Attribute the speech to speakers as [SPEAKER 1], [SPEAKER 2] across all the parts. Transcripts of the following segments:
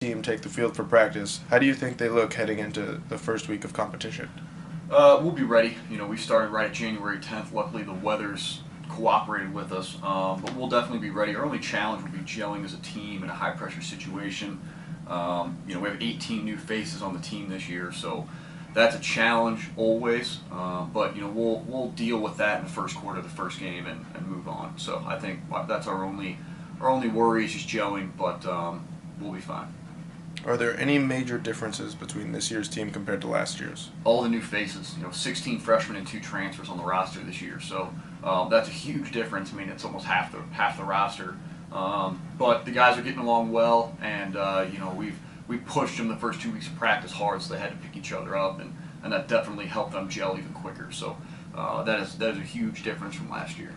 [SPEAKER 1] team take the field for practice, how do you think they look heading into the first week of competition?
[SPEAKER 2] We'll be ready. We started right at January 10th. Luckily, the weather's cooperated with us, but we'll definitely be ready. Our only challenge will be gelling as a team in a high-pressure situation. We have 18 new faces on the team this year, so that's a challenge always. But we'll deal with that in the first quarter of the first game and move on. So I think that's our only worry is just gelling, but we'll be fine.
[SPEAKER 1] Are there any major differences between this year's team compared to last year's?
[SPEAKER 2] All the new faces, 16 freshmen and 2 transfers on the roster this year, so that's a huge difference. I mean, it's almost half the roster. But the guys are getting along well, and we pushed them the first 2 weeks of practice hard, so they had to pick each other up, and that definitely helped them gel even quicker. So that is a huge difference from last year.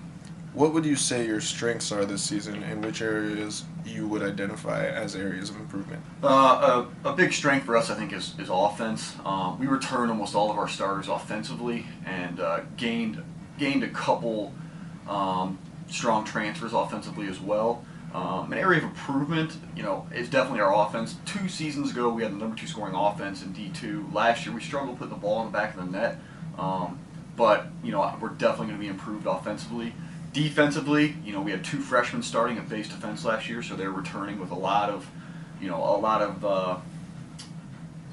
[SPEAKER 1] What would you say your strengths are this season, and which areas you would identify as areas of improvement?
[SPEAKER 2] A big strength for us, I think, is offense. We returned almost all of our starters offensively, and gained a couple strong transfers offensively as well. An area of improvement, is definitely our offense. 2 seasons ago, we had the number 2 scoring offense in D2. Last year, we struggled putting the ball in the back of the net, but we're definitely going to be improved offensively. Defensively, we had 2 freshmen starting at base defense last year, so they're returning with a lot of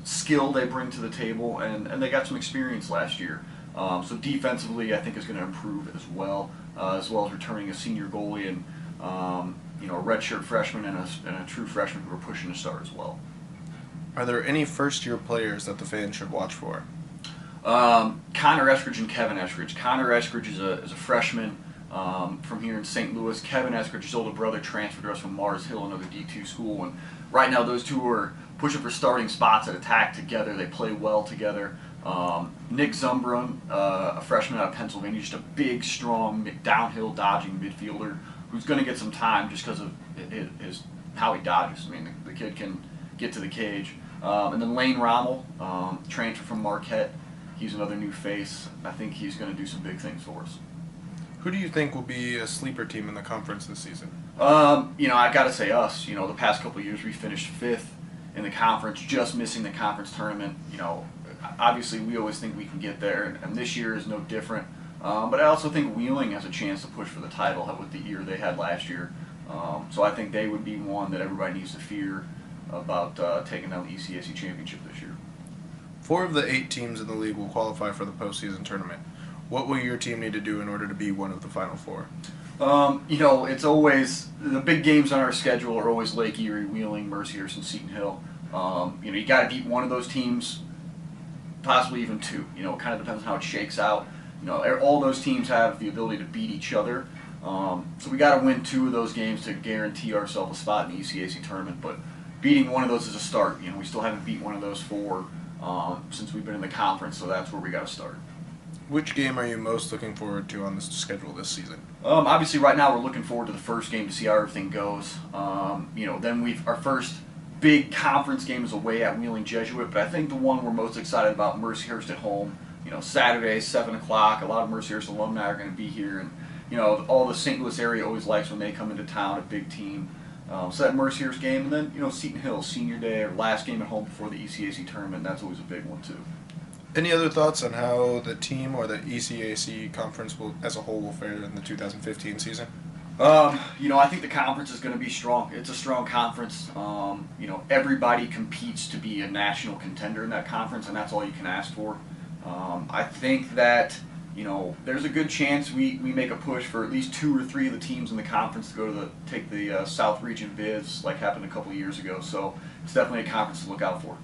[SPEAKER 2] skill they bring to the table, and they got some experience last year. So defensively, I think is going to improve as well as returning a senior goalie and a redshirt freshman and a true freshman who are pushing to start as well.
[SPEAKER 1] Are there any first-year players that the fans should watch for?
[SPEAKER 2] Connor Eskridge and Kevin Eskridge. Connor Eskridge is a freshman from here in St. Louis. Kevin Eskridge's older brother transferred to us from Mars Hill, another D2 school, and right now those two are pushing for starting spots at attack together. They play well together. Nick Zumbrum, a freshman out of Pennsylvania, just a big, strong, downhill dodging midfielder who's going to get some time just because of how he dodges. I mean, the kid can get to the cage. And then Lane Rommel, transfer from Marquette. He's another new face. I think he's going to do some big things for us.
[SPEAKER 1] Who do you think will be a sleeper team in the conference this season?
[SPEAKER 2] I got to say us. The past couple of years we finished 5th in the conference, just missing the conference tournament. Obviously we always think we can get there, and this year is no different. But I also think Wheeling has a chance to push for the title with the year they had last year. So I think they would be one that everybody needs to fear about taking down the ECAC championship this year.
[SPEAKER 1] 4 of the 8 teams in the league will qualify for the postseason tournament. What will your team need to do in order to be one of the final 4?
[SPEAKER 2] It's always the big games on our schedule are always Lake Erie, Wheeling, Mercyhurst, and Seton Hill. You got to beat one of those teams, possibly even 2. It kind of depends on how it shakes out. All those teams have the ability to beat each other, so we got to win 2 of those games to guarantee ourselves a spot in the ECAC tournament. But beating one of those is a start. We still haven't beat one of those 4 since we've been in the conference, so that's where we got to start.
[SPEAKER 1] Which game are you most looking forward to on the schedule this season?
[SPEAKER 2] Obviously, right now we're looking forward to the first game to see how everything goes. Then our first big conference game is away at Wheeling Jesuit, but I think the one we're most excited about, Mercyhurst at home. Saturday, 7 o'clock. A lot of Mercyhurst alumni are going to be here, and all the St. Louis area always likes when they come into town, a big team. So that Mercyhurst game, and then Seton Hill senior day or last game at home before the ECAC tournament. That's always a big one too.
[SPEAKER 1] Any other thoughts on how the team or the ECAC conference as a whole will fare in the 2015 season?
[SPEAKER 2] I think the conference is going to be strong. It's a strong conference. Everybody competes to be a national contender in that conference, and that's all you can ask for. I think that there's a good chance we make a push for at least 2 or 3 of the teams in the conference to go to take the South Region bids, like happened a couple of years ago. So it's definitely a conference to look out for.